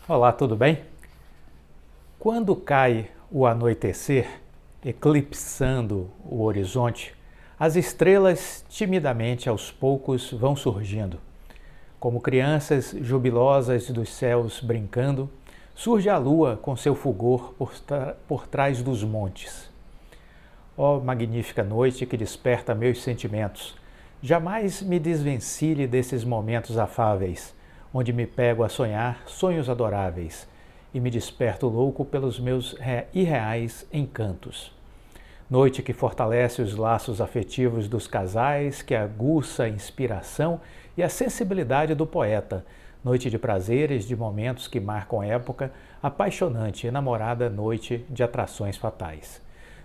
Olá, tudo bem? Quando cai o anoitecer, eclipsando o horizonte, as estrelas timidamente aos poucos vão surgindo. Como crianças jubilosas dos céus brincando, surge a lua com seu fulgor por trás dos montes. Ó magnífica noite que desperta meus sentimentos, jamais me desvencilhe desses momentos afáveis, onde me pego a sonhar sonhos adoráveis e me desperto louco pelos meus irreais encantos. Noite que fortalece os laços afetivos dos casais, que aguça a inspiração e a sensibilidade do poeta. Noite de prazeres, de momentos que marcam época, apaixonante, enamorada noite de atrações fatais.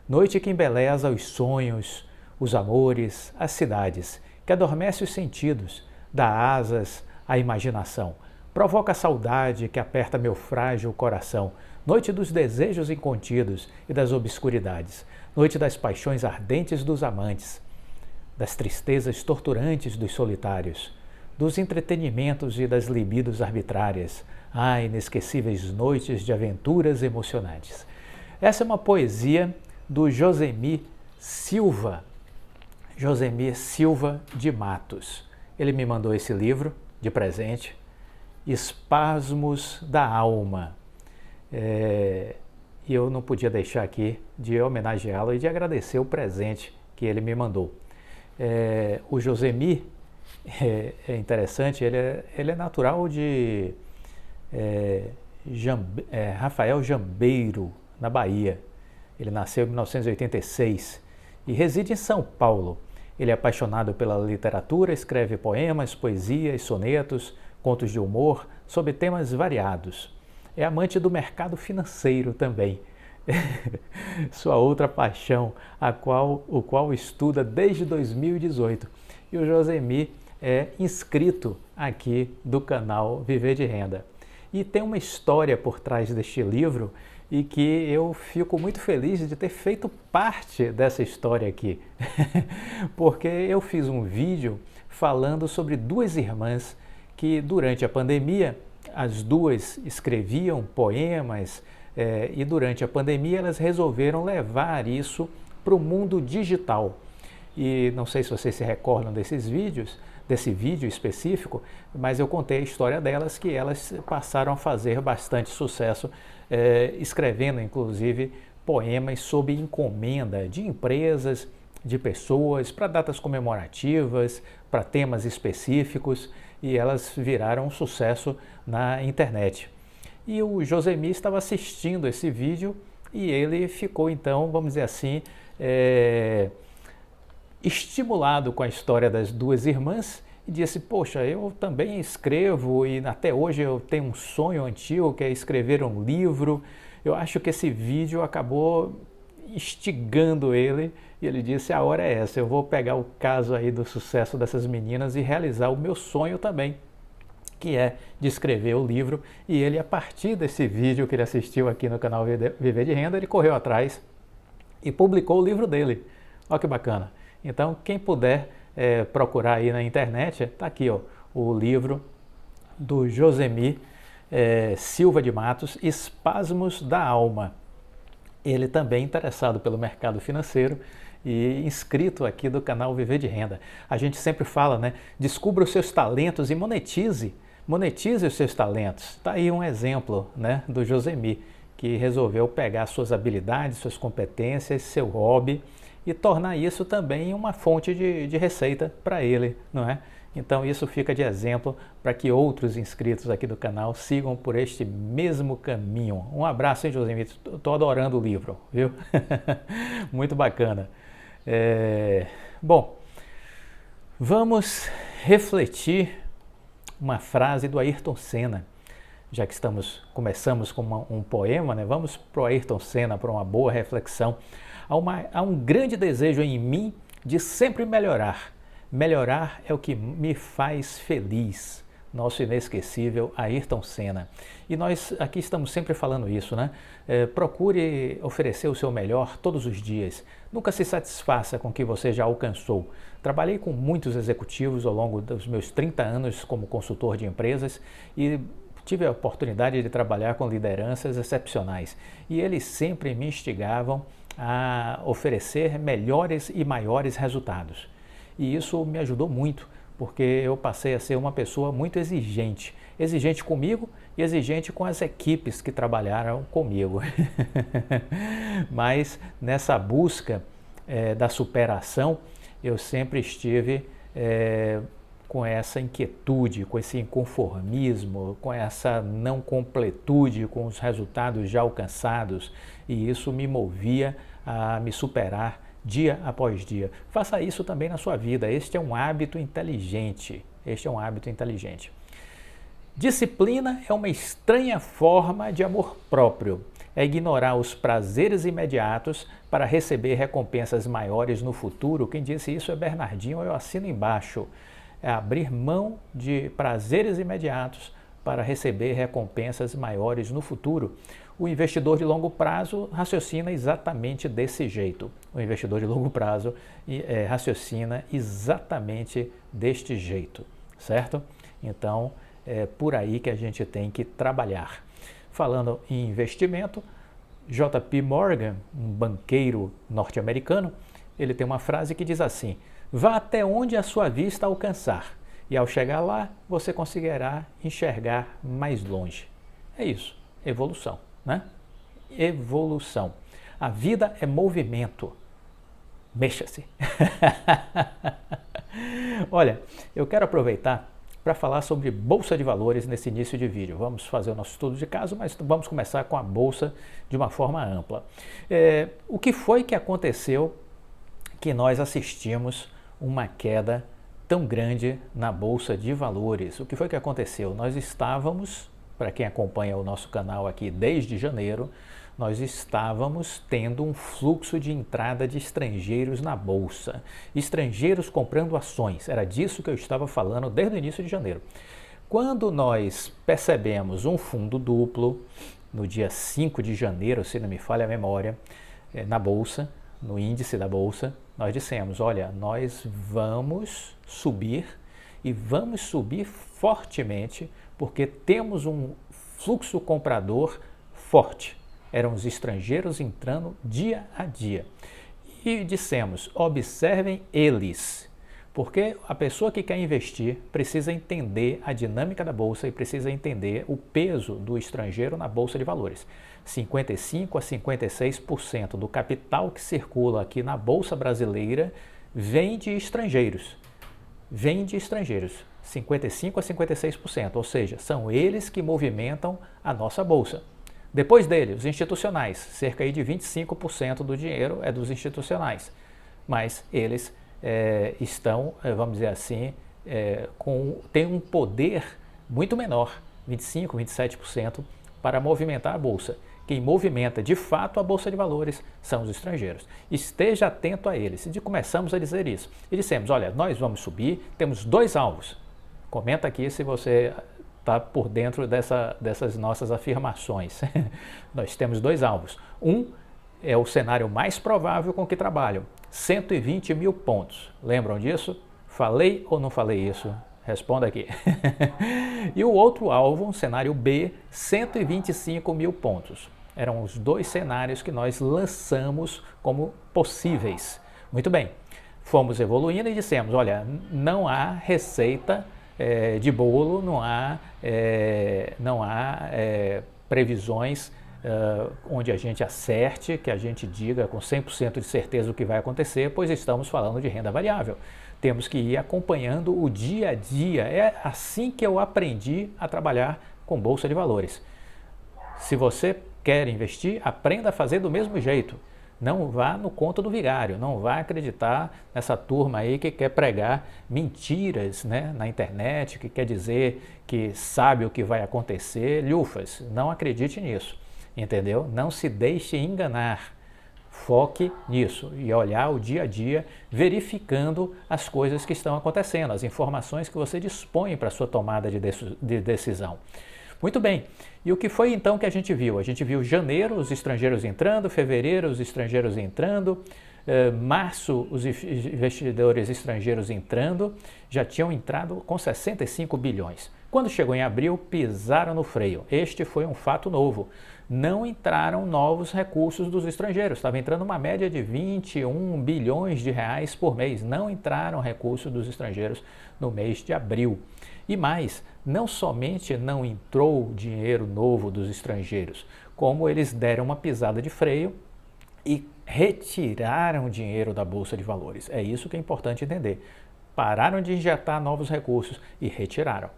Noite que embeleza os sonhos, os amores, as cidades, que adormece os sentidos, dá asas à imaginação, provoca a saudade que aperta meu frágil coração. Noite dos desejos incontidos e das obscuridades, noite das paixões ardentes dos amantes, das tristezas torturantes dos solitários, dos entretenimentos e das libidos arbitrárias, inesquecíveis noites de aventuras emocionantes. Essa é uma poesia do Josemir Silva de Matos. Ele me mandou esse livro de presente, Espasmos da Alma. E eu não podia deixar aqui de homenageá-lo e de agradecer o presente que ele me mandou. O Josemir é interessante, ele é natural de Rafael Jambeiro, na Bahia. Ele nasceu em 1986 e reside em São Paulo. Ele é apaixonado pela literatura, escreve poemas, poesias, sonetos, contos de humor, sobre temas variados. É amante do mercado financeiro também. Sua outra paixão, o qual estuda desde 2018. E o Josemir é inscrito aqui do canal Viver de Renda. E tem uma história por trás deste livro e que eu fico muito feliz de ter feito parte dessa história aqui. Porque eu fiz um vídeo falando sobre duas irmãs que durante a pandemia, as duas escreviam poemas e durante a pandemia elas resolveram levar isso para o mundo digital. E não sei se vocês se recordam desses vídeos, desse vídeo específico, mas eu contei a história delas, que elas passaram a fazer bastante sucesso, escrevendo inclusive poemas sob encomenda de empresas, de pessoas, para datas comemorativas, para temas específicos, e elas viraram um sucesso na internet. E o Josemir estava assistindo esse vídeo e ele ficou então, vamos dizer assim, estimulado com a história das duas irmãs e disse: poxa, eu também escrevo e até hoje eu tenho um sonho antigo que é escrever um livro. Eu acho que esse vídeo acabou instigando ele e ele disse: a hora é essa, eu vou pegar o caso aí do sucesso dessas meninas e realizar o meu sonho também, que é de escrever o livro. E ele, a partir desse vídeo que ele assistiu aqui no canal Viver de Renda, ele correu atrás e publicou o livro dele. Olha que bacana. Então, quem puder procurar aí na internet, está aqui ó, o livro do Josemir Silva de Matos, Espasmos da Alma. Ele também é interessado pelo mercado financeiro e inscrito aqui do canal Viver de Renda. A gente sempre fala, né? Descubra os seus talentos e monetize os seus talentos. Está aí um exemplo, né, do Josemir, que resolveu pegar suas habilidades, suas competências, seu hobby e tornar isso também uma fonte de receita para ele, não é? Então isso fica de exemplo para que outros inscritos aqui do canal sigam por este mesmo caminho. Um abraço, hein, Josemir? Estou adorando o livro, viu? Muito bacana. Bom, vamos refletir uma frase do Ayrton Senna. Já que começamos com um poema, né? Vamos para o Ayrton Senna para uma boa reflexão. Há um grande desejo em mim de sempre melhorar. Melhorar é o que me faz feliz. Nosso inesquecível Ayrton Senna. E nós aqui estamos sempre falando isso, né? Procure oferecer o seu melhor todos os dias. Nunca se satisfaça com o que você já alcançou. Trabalhei com muitos executivos ao longo dos meus 30 anos como consultor de empresas e tive a oportunidade de trabalhar com lideranças excepcionais e eles sempre me instigavam a oferecer melhores e maiores resultados. E isso me ajudou muito, porque eu passei a ser uma pessoa muito exigente. Exigente comigo e exigente com as equipes que trabalharam comigo. Mas nessa busca da superação, eu sempre estive com essa inquietude, com esse inconformismo, com essa não completude com os resultados já alcançados, e isso me movia a me superar dia após dia. Faça isso também na sua vida. Este é um hábito inteligente. Este é um hábito inteligente. Disciplina é uma estranha forma de amor próprio. É ignorar os prazeres imediatos para receber recompensas maiores no futuro. Quem disse isso é Bernardinho, eu assino embaixo. É abrir mão de prazeres imediatos para receber recompensas maiores no futuro. O investidor de longo prazo raciocina exatamente desse jeito. O investidor de longo prazo raciocina exatamente deste jeito, certo? Então, é por aí que a gente tem que trabalhar. Falando em investimento, J.P. Morgan, um banqueiro norte-americano, ele tem uma frase que diz assim: vá até onde a sua vista alcançar, e ao chegar lá, você conseguirá enxergar mais longe. É isso, evolução, né? Evolução. A vida é movimento. Mexa-se. Olha, eu quero aproveitar para falar sobre Bolsa de Valores nesse início de vídeo. Vamos fazer o nosso estudo de caso, mas vamos começar com a Bolsa de uma forma ampla. O que foi que aconteceu que nós assistimos uma queda tão grande na Bolsa de Valores? O que foi que aconteceu? Nós estávamos, para quem acompanha o nosso canal aqui desde janeiro, nós estávamos tendo um fluxo de entrada de estrangeiros na Bolsa. Estrangeiros comprando ações, era disso que eu estava falando desde o início de janeiro. Quando nós percebemos um fundo duplo, no dia 5 de janeiro, se não me falha a memória, na Bolsa, no índice da Bolsa, nós dissemos, olha, nós vamos subir e vamos subir fortemente porque temos um fluxo comprador forte. Eram os estrangeiros entrando dia a dia. E dissemos, observem eles, porque a pessoa que quer investir precisa entender a dinâmica da Bolsa e precisa entender o peso do estrangeiro na Bolsa de Valores. 55% a 56% do capital que circula aqui na Bolsa brasileira vem de estrangeiros. Vem de estrangeiros, 55% a 56%, ou seja, são eles que movimentam a nossa Bolsa. Depois dele, os institucionais, cerca aí de 25% do dinheiro é dos institucionais, mas eles estão, vamos dizer assim, têm um poder muito menor, 25%, 27%, para movimentar a Bolsa. Quem movimenta de fato a Bolsa de Valores são os estrangeiros. Esteja atento a eles. E começamos a dizer isso. E dissemos, olha, nós vamos subir, temos 2 alvos. Comenta aqui se você está por dentro dessas nossas afirmações. Nós temos 2 alvos. Um é o cenário mais provável com que trabalham, 120 mil pontos. Lembram disso? Falei ou não falei isso? Responda aqui. E o outro alvo, um cenário B, 125 mil pontos. Eram os 2 cenários que nós lançamos como possíveis. Muito bem, fomos evoluindo e dissemos, olha, não há receita de bolo, não há previsões onde a gente acerte, que a gente diga com 100% de certeza o que vai acontecer, pois estamos falando de renda variável. Temos que ir acompanhando o dia a dia. É assim que eu aprendi a trabalhar com Bolsa de Valores. Se você quer investir, aprenda a fazer do mesmo jeito. Não vá no conto do vigário, não vá acreditar nessa turma aí que quer pregar mentiras, né, na internet, que quer dizer que sabe o que vai acontecer. Lufas, não acredite nisso, entendeu? Não se deixe enganar. Foque nisso e olhar o dia a dia, verificando as coisas que estão acontecendo, as informações que você dispõe para a sua tomada de decisão. Muito bem, e o que foi então que a gente viu? A gente viu janeiro, os estrangeiros entrando, fevereiro, os estrangeiros entrando, março, os investidores estrangeiros entrando, já tinham entrado com 65 bilhões. Quando chegou em abril, pisaram no freio. Este foi um fato novo. Não entraram novos recursos dos estrangeiros. Estava entrando uma média de 21 bilhões de reais por mês. Não entraram recursos dos estrangeiros no mês de abril. E mais, não somente não entrou dinheiro novo dos estrangeiros, como eles deram uma pisada de freio e retiraram dinheiro da Bolsa de Valores. É isso que é importante entender. Pararam de injetar novos recursos e retiraram.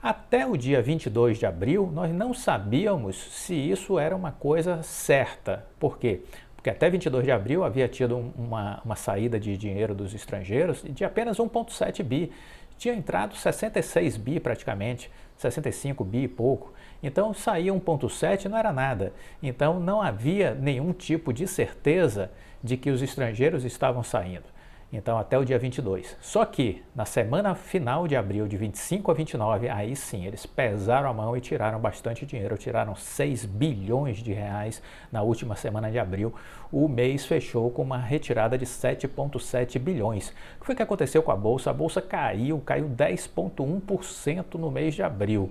Até o dia 22 de abril, nós não sabíamos se isso era uma coisa certa. Por quê? Porque até 22 de abril havia tido uma saída de dinheiro dos estrangeiros de apenas 1,7 bi. Tinha entrado 66 bi praticamente, 65 bi e pouco. Então saía 1,7 não era nada. Então não havia nenhum tipo de certeza de que os estrangeiros estavam saindo. Então até o dia 22. Só que na semana final de abril, de 25 a 29, aí sim, eles pesaram a mão e tiraram bastante dinheiro, tiraram 6 bilhões de reais na última semana de abril. O mês fechou com uma retirada de 7,7 bilhões. O que foi que aconteceu com a Bolsa? A Bolsa caiu 10,1% no mês de abril.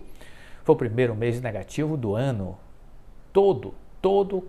Foi o primeiro mês negativo do ano todo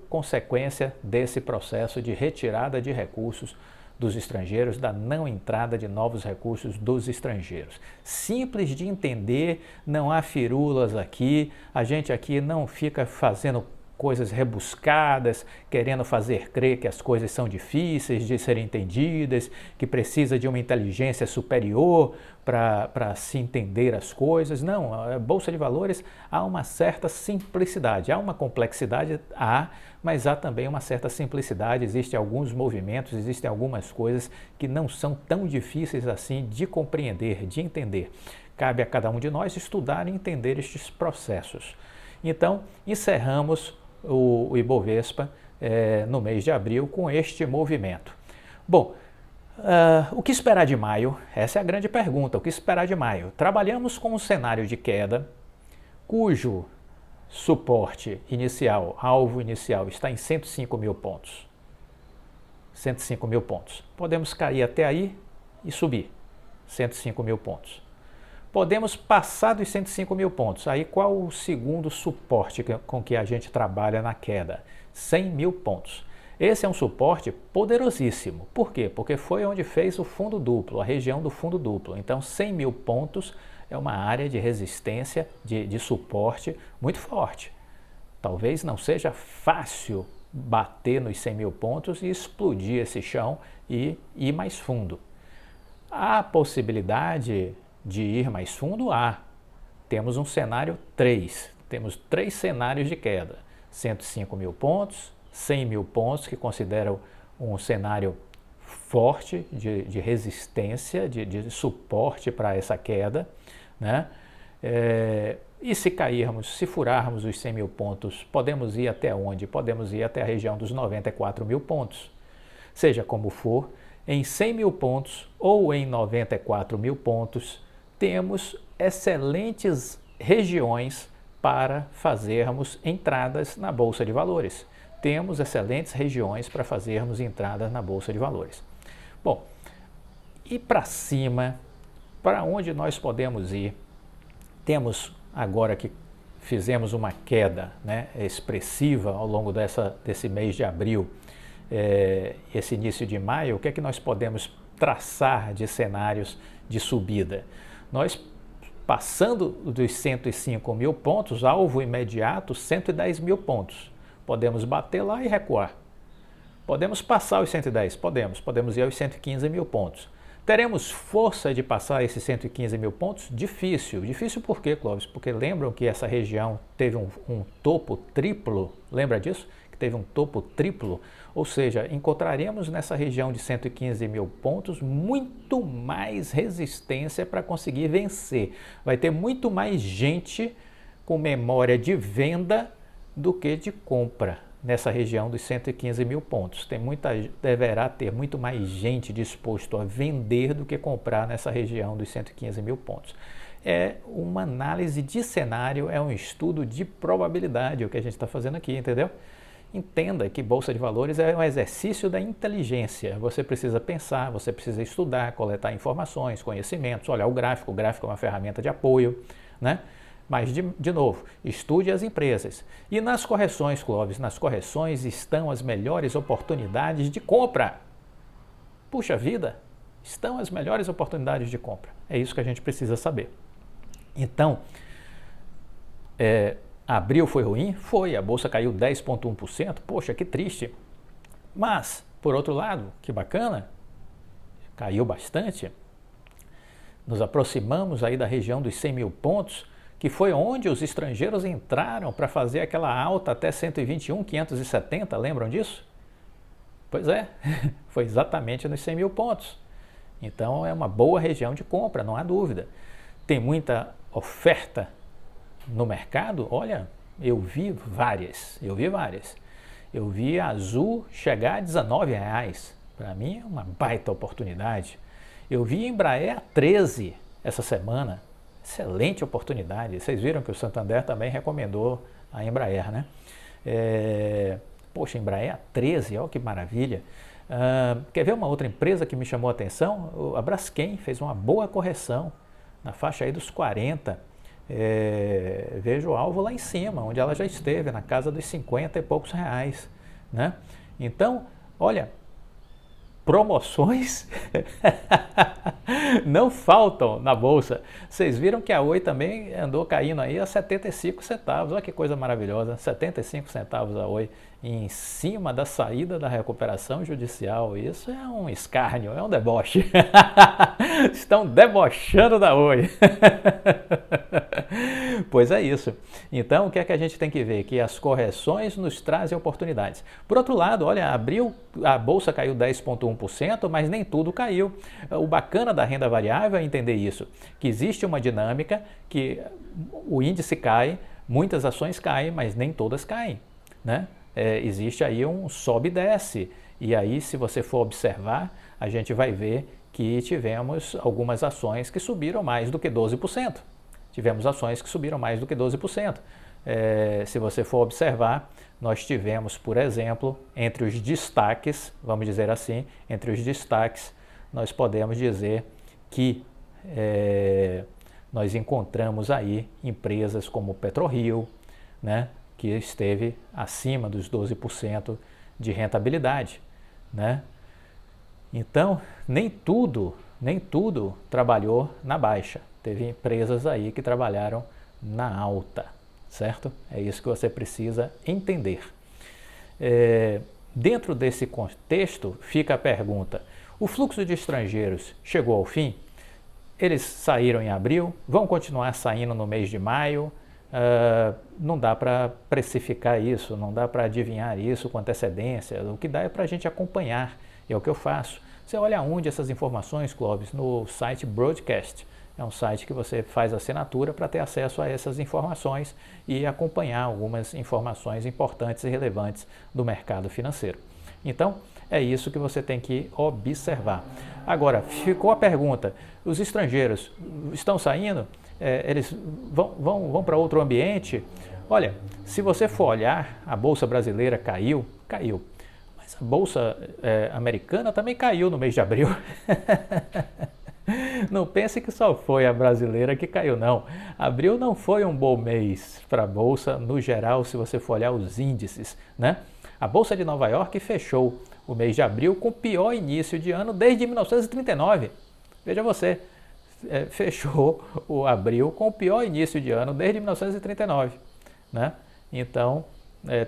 consequência desse processo de retirada de recursos dos estrangeiros, da não entrada de novos recursos dos estrangeiros. Simples de entender, não há firulas aqui, a gente aqui não fica fazendo coisas rebuscadas, querendo fazer crer que as coisas são difíceis de serem entendidas, que precisa de uma inteligência superior para se entender as coisas. Não, a Bolsa de Valores há uma certa simplicidade, há uma complexidade, mas há também uma certa simplicidade, existem alguns movimentos, existem algumas coisas que não são tão difíceis assim de compreender, de entender. Cabe a cada um de nós estudar e entender estes processos. Então, encerramos o Ibovespa no mês de abril com este movimento. Bom, o que esperar de maio? Essa é a grande pergunta. O que esperar de maio? Trabalhamos com um cenário de queda cujo suporte inicial, alvo inicial, está em 105 mil pontos. 105 mil pontos. Podemos cair até aí e subir 105 mil pontos. Podemos passar dos 105 mil pontos. Aí qual o segundo suporte com que a gente trabalha na queda? 100 mil pontos. Esse é um suporte poderosíssimo. Por quê? Porque foi onde fez o fundo duplo, a região do fundo duplo. Então 100 mil pontos é uma área de resistência, de suporte muito forte. Talvez não seja fácil bater nos 100 mil pontos e explodir esse chão e ir mais fundo. Há possibilidade de ir mais fundo? Temos um cenário 3, temos 3 cenários de queda, 105 mil pontos, 100 mil pontos, que consideram um cenário forte de resistência, de suporte para essa queda, né? E se cairmos, se furarmos os 100 mil pontos, podemos ir até onde? Podemos ir até a região dos 94 mil pontos. Seja como for, em 100 mil pontos ou em 94 mil pontos, temos excelentes regiões para fazermos entradas na Bolsa de Valores. Temos excelentes regiões para fazermos entradas na Bolsa de Valores. Bom, e para cima, para onde nós podemos ir? Temos, agora que fizemos uma queda, né, expressiva ao longo desse mês de abril, esse início de maio, o que é que nós podemos traçar de cenários de subida? Nós, passando dos 105 mil pontos, alvo imediato, 110 mil pontos. Podemos bater lá e recuar. Podemos passar os 110? Podemos ir aos 115 mil pontos. Teremos força de passar esses 115 mil pontos? Difícil. Difícil por quê, Clóvis? Porque lembram que essa região teve um topo triplo? Lembra disso? Que teve um topo triplo? Ou seja, encontraremos nessa região de 115 mil pontos muito mais resistência para conseguir vencer. Vai ter muito mais gente com memória de venda do que de compra nessa região dos 115 mil pontos. Deverá ter muito mais gente disposto a vender do que comprar nessa região dos 115 mil pontos. É uma análise de cenário, é um estudo de probabilidade o que a gente está fazendo aqui, entendeu? Entenda que Bolsa de Valores é um exercício da inteligência. Você precisa pensar, você precisa estudar, coletar informações, conhecimentos, olhar o gráfico. O gráfico é uma ferramenta de apoio. né? Mas, de novo, estude as empresas. E nas correções, Clóvis, nas correções estão as melhores oportunidades de compra. Puxa vida, estão as melhores oportunidades de compra. É isso que a gente precisa saber. Então, abril foi ruim? Foi, a bolsa caiu 10,1%. Poxa, que triste. Mas, por outro lado, que bacana, caiu bastante. Nos aproximamos aí da região dos 100 mil pontos, que foi onde os estrangeiros entraram para fazer aquela alta até 121,570, lembram disso? Pois é, foi exatamente nos 100 mil pontos. Então é uma boa região de compra, não há dúvida. Tem muita oferta no mercado? Olha, eu vi várias. Eu vi a Azul chegar a R$19. Para mim é uma baita oportunidade. Eu vi a Embraer a 13 essa semana. Excelente oportunidade. Vocês viram que o Santander também recomendou a Embraer, né? Poxa, Embraer a 13, olha que maravilha. Quer ver uma outra empresa que me chamou a atenção? A Braskem fez uma boa correção na faixa aí dos 40. Vejo o alvo lá em cima, onde ela já esteve, na casa dos 50 e poucos reais, né? Então, olha, promoções não faltam na bolsa. Vocês viram que a Oi também andou caindo aí a 75 centavos. Olha que coisa maravilhosa, 75 centavos a Oi em cima da saída da recuperação judicial. Isso é um escárnio, é um deboche. Estão debochando da Oi. Pois é isso. Então, o que é que a gente tem que ver? Que as correções nos trazem oportunidades. Por outro lado, olha, abril, a bolsa caiu 10,1%, mas nem tudo caiu. O bacana da renda variável é entender isso, que existe uma dinâmica que o índice cai, muitas ações caem, mas nem todas caem, né? Existe aí um sobe e desce, e aí se você for observar, a gente vai ver que tivemos algumas ações que subiram mais do que 12%. Tivemos ações que subiram mais do que 12%. Se você for observar, nós tivemos, por exemplo, entre os destaques, vamos dizer assim, entre os destaques, nós podemos dizer que nós encontramos aí empresas como PetroRio, né, que esteve acima dos 12% de rentabilidade, né? Então, nem tudo trabalhou na baixa. Teve empresas aí que trabalharam na alta, certo? É isso que você precisa entender. Dentro desse contexto, fica a pergunta: o fluxo de estrangeiros chegou ao fim? Eles saíram em abril, vão continuar saindo no mês de maio? Não dá para precificar isso, não dá para adivinhar isso com antecedência. O que dá é para a gente acompanhar, é o que eu faço. Você olha onde essas informações, Clóvis? No site Broadcast. É um site que você faz assinatura para ter acesso a essas informações e acompanhar algumas informações importantes e relevantes do mercado financeiro. Então, é isso que você tem que observar. Agora, ficou a pergunta: os estrangeiros estão saindo? Eles vão para outro ambiente? Olha, se você for olhar, a Bolsa Brasileira caiu. Mas a Bolsa Americana também caiu no mês de abril. Não pense que só foi a brasileira que caiu, não. Abril não foi um bom mês para a Bolsa no geral, se você for olhar os índices, né? A Bolsa de Nova York fechou o mês de abril com o pior início de ano desde 1939. Veja você, fechou o abril com o pior início de ano desde 1939, né? Então,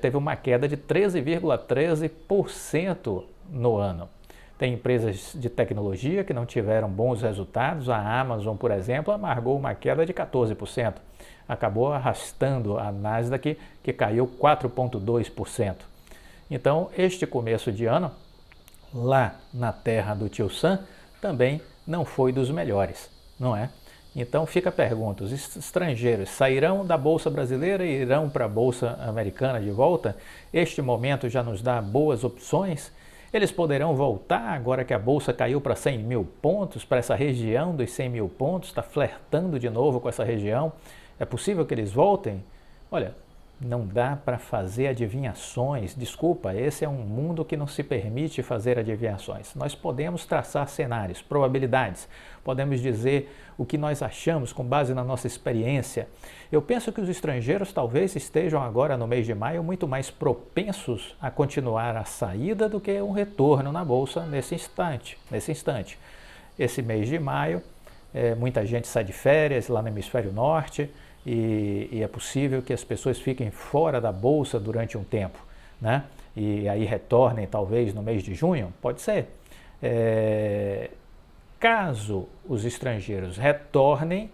teve uma queda de 13,13% no ano. Tem empresas de tecnologia que não tiveram bons resultados. A Amazon, por exemplo, amargou uma queda de 14%. Acabou arrastando a Nasdaq, que caiu 4,2%. Então, este começo de ano, lá na terra do Tio Sam, também não foi dos melhores, não é? Então fica a pergunta: os estrangeiros sairão da Bolsa Brasileira e irão para a Bolsa Americana de volta? Este momento já nos dá boas opções? Eles poderão voltar agora que a Bolsa caiu para 100 mil pontos, para essa região dos 100 mil pontos, está flertando de novo com essa região? É possível que eles voltem? Olha, não dá para fazer adivinhações. Desculpa, esse é um mundo que não se permite fazer adivinhações. Nós podemos traçar cenários, probabilidades, podemos dizer o que nós achamos com base na nossa experiência. Eu penso que os estrangeiros talvez estejam agora no mês de maio muito mais propensos a continuar a saída do que um retorno na bolsa nesse instante. Esse mês de maio, muita gente sai de férias lá no hemisfério norte, e é possível que as pessoas fiquem fora da bolsa durante um tempo, né? E aí retornem talvez no mês de junho, pode ser. Caso os estrangeiros retornem,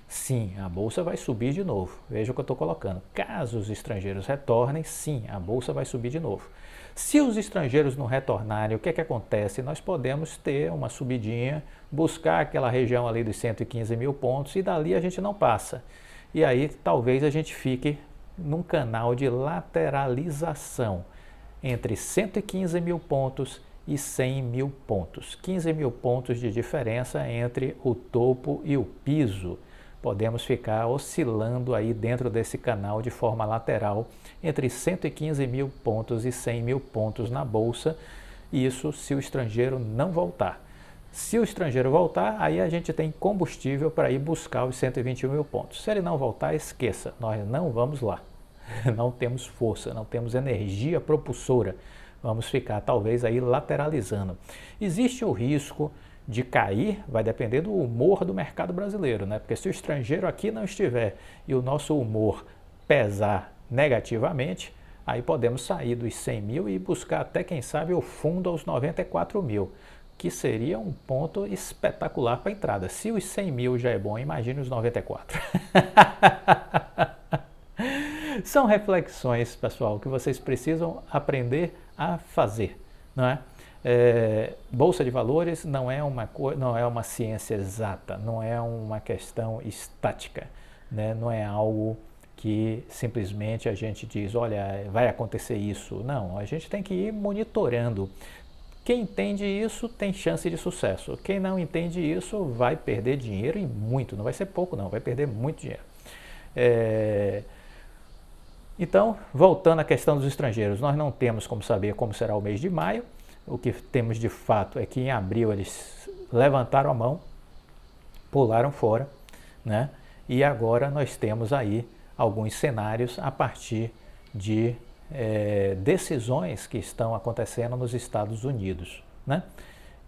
sim, a bolsa vai subir de novo. Veja o que eu estou colocando. Caso os estrangeiros retornem, sim, a bolsa vai subir de novo. Se os estrangeiros não retornarem, o que é que acontece? Nós podemos ter uma subidinha, buscar aquela região ali dos 115 mil pontos e dali a gente não passa. E aí talvez a gente fique num canal de lateralização entre 115 mil pontos e 100 mil pontos. 15 mil pontos de diferença entre o topo e o piso. Podemos ficar oscilando aí dentro desse canal de forma lateral entre 115 mil pontos e 100 mil pontos na bolsa. Isso se o estrangeiro não voltar. Se o estrangeiro voltar, aí a gente tem combustível para ir buscar os 121 mil pontos. Se ele não voltar, esqueça, nós não vamos lá. Não temos força, não temos energia propulsora. Vamos ficar talvez aí lateralizando. Existe o risco de cair, vai depender do humor do mercado brasileiro, né? Porque se o estrangeiro aqui não estiver e o nosso humor pesar negativamente, aí podemos sair dos 100 mil e buscar até, quem sabe, o fundo aos 94 mil. Que seria um ponto espetacular para a entrada. Se os 100 mil já é bom, imagine os 94. São reflexões, pessoal, que vocês precisam aprender a fazer, não é? Bolsa de valores não é uma ciência exata, não é uma questão estática, né? Não é algo que simplesmente a gente diz, olha, vai acontecer isso. Não, a gente tem que ir monitorando. Quem entende isso tem chance de sucesso. Quem não entende isso vai perder dinheiro e muito. Não vai ser pouco não, vai perder muito dinheiro. Então, voltando à questão dos estrangeiros, nós não temos como saber como será o mês de maio. O que temos de fato é que em abril eles levantaram a mão, pularam fora, né? E agora nós temos aí alguns cenários a partir de decisões que estão acontecendo nos Estados Unidos, né?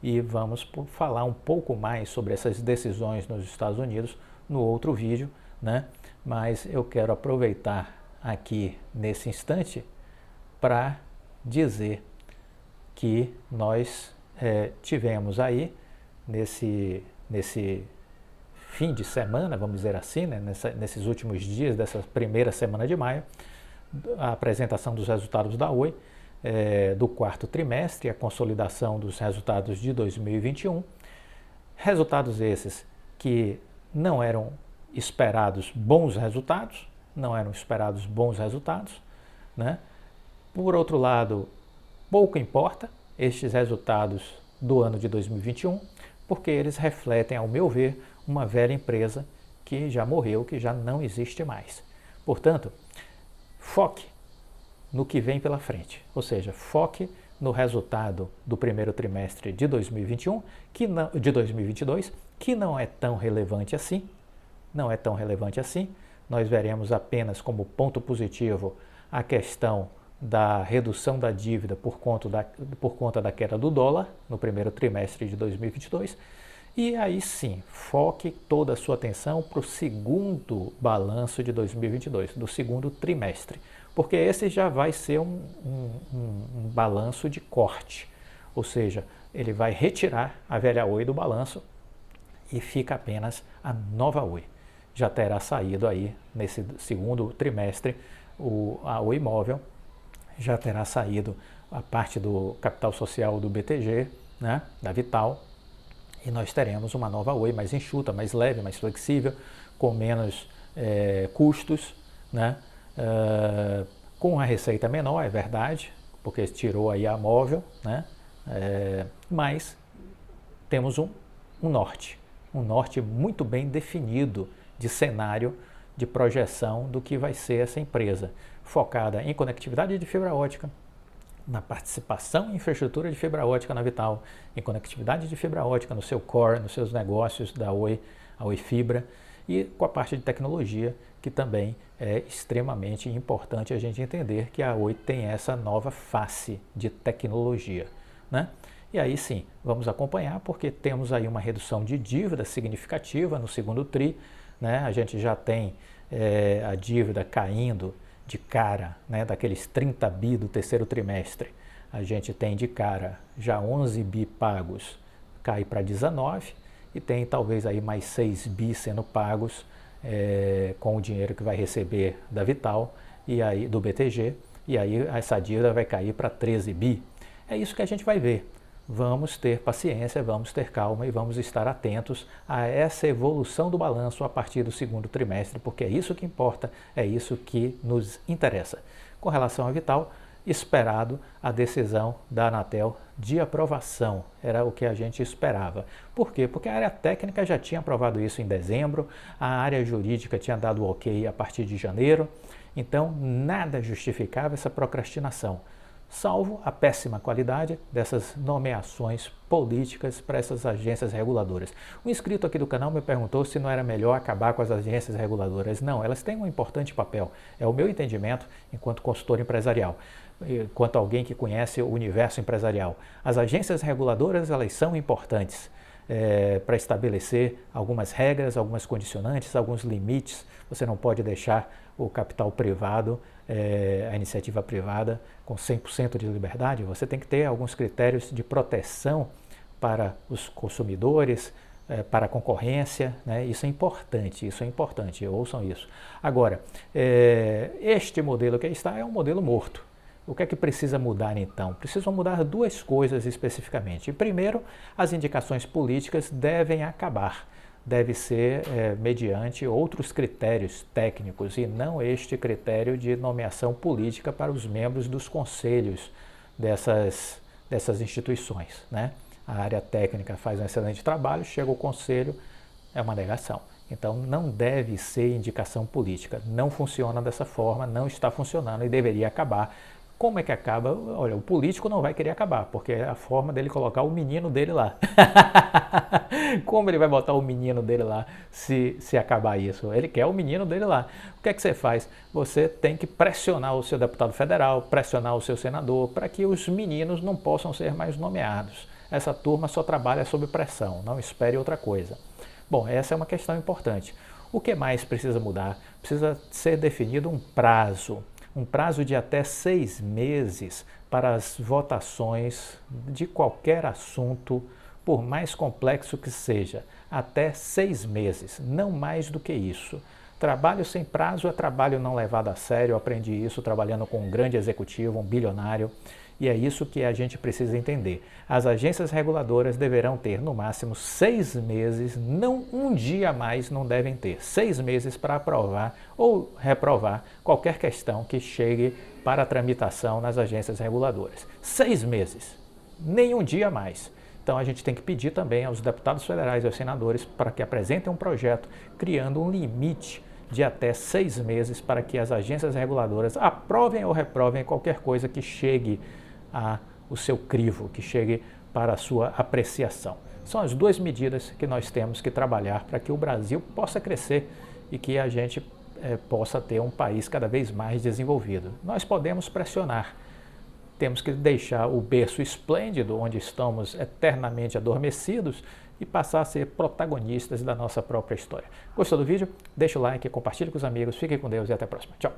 E vamos falar um pouco mais sobre essas decisões nos Estados Unidos no outro vídeo, né? Mas eu quero aproveitar aqui nesse instante para dizer que nós tivemos aí nesse fim de semana, vamos dizer assim, né? Nesses últimos dias dessa primeira semana de maio, a apresentação dos resultados da Oi do quarto trimestre, a consolidação dos resultados de 2021. Resultados esses que não eram esperados bons resultados, né? Por outro lado, pouco importa estes resultados do ano de 2021, porque eles refletem, ao meu ver, uma velha empresa que já morreu, que já não existe mais. Portanto, foque no que vem pela frente, ou seja, foque no resultado do primeiro trimestre de 2021, de 2022, que não é tão relevante assim, Nós veremos apenas como ponto positivo a questão da redução da dívida por conta da queda do dólar no primeiro trimestre de 2022. E aí sim, foque toda a sua atenção para o segundo balanço de 2022, do segundo trimestre, porque esse já vai ser um balanço de corte, ou seja, ele vai retirar a velha Oi do balanço e fica apenas a nova Oi. Já terá saído aí nesse segundo trimestre a Oi Imóvel, já terá saído a parte do capital social do BTG, né, da Vital, e nós teremos uma nova Oi mais enxuta, mais leve, mais flexível, com menos custos, né, com uma receita menor, é verdade, porque tirou aí a móvel, né, mas temos um norte muito bem definido de cenário de projeção do que vai ser essa empresa, focada em conectividade de fibra ótica, na participação em infraestrutura de fibra ótica na Vital, em conectividade de fibra ótica no seu core, nos seus negócios da Oi, a Oi Fibra, e com a parte de tecnologia, que também é extremamente importante a gente entender que a Oi tem essa nova face de tecnologia, né? E aí sim, vamos acompanhar, porque temos aí uma redução de dívida significativa no segundo TRI, né? A gente já tem a dívida caindo de cara, né, daqueles 30 bi do terceiro trimestre, a gente tem de cara já 11 bi pagos, cai para 19 e tem talvez aí mais 6 bi sendo pagos com o dinheiro que vai receber da Vital e aí do BTG, e aí essa dívida vai cair para 13 bi. É isso que a gente vai ver. Vamos ter paciência, vamos ter calma e vamos estar atentos a essa evolução do balanço a partir do segundo trimestre, porque é isso que importa, é isso que nos interessa. Com relação à Vital, esperado a decisão da Anatel de aprovação, era o que a gente esperava. Por quê? Porque a área técnica já tinha aprovado isso em dezembro, a área jurídica tinha dado o ok a partir de janeiro, então nada justificava essa procrastinação, salvo a péssima qualidade dessas nomeações políticas para essas agências reguladoras. Um inscrito aqui do canal me perguntou se não era melhor acabar com as agências reguladoras. Não, elas têm um importante papel. É o meu entendimento enquanto consultor empresarial, enquanto alguém que conhece o universo empresarial. As agências reguladoras, elas são importantes para estabelecer algumas regras, algumas condicionantes, alguns limites. Você não pode deixar o capital privado, a iniciativa privada, com 100% de liberdade. Você tem que ter alguns critérios de proteção para os consumidores, para a concorrência, né? Isso é importante, ouçam isso. Agora, este modelo que está é um modelo morto. O que é que precisa mudar então? Precisam mudar duas coisas especificamente. Primeiro, as indicações políticas devem acabar. Deve ser mediante outros critérios técnicos e não este critério de nomeação política para os membros dos conselhos dessas instituições, né? A área técnica faz um excelente trabalho, chega ao conselho, é uma negação. Então não deve ser indicação política, não funciona dessa forma, não está funcionando e deveria acabar. Como é que acaba? Olha, o político não vai querer acabar, porque é a forma dele colocar o menino dele lá. Como ele vai botar o menino dele lá se acabar isso? Ele quer o menino dele lá. O que é que você faz? Você tem que pressionar o seu deputado federal, pressionar o seu senador, para que os meninos não possam ser mais nomeados. Essa turma só trabalha sob pressão, não espere outra coisa. Bom, essa é uma questão importante. O que mais precisa mudar? Precisa ser definido um prazo de até 6 meses para as votações de qualquer assunto, por mais complexo que seja, até 6 meses, não mais do que isso. Trabalho sem prazo é trabalho não levado a sério, eu aprendi isso trabalhando com um grande executivo, um bilionário, e é isso que a gente precisa entender. As agências reguladoras deverão ter no máximo 6 meses, não um dia a mais não devem ter, 6 meses para aprovar ou reprovar qualquer questão que chegue para a tramitação nas agências reguladoras. 6 meses, nem um dia a mais. Então a gente tem que pedir também aos deputados federais e aos senadores para que apresentem um projeto criando um limite de até 6 meses para que as agências reguladoras aprovem ou reprovem qualquer coisa que chegue ao seu crivo, que chegue para a sua apreciação. São as duas medidas que nós temos que trabalhar para que o Brasil possa crescer e que a gente possa ter um país cada vez mais desenvolvido. Nós podemos pressionar, temos que deixar o berço esplêndido, onde estamos eternamente adormecidos, e passar a ser protagonistas da nossa própria história. Gostou do vídeo? Deixa o like, compartilhe com os amigos, fiquem com Deus e até a próxima. Tchau!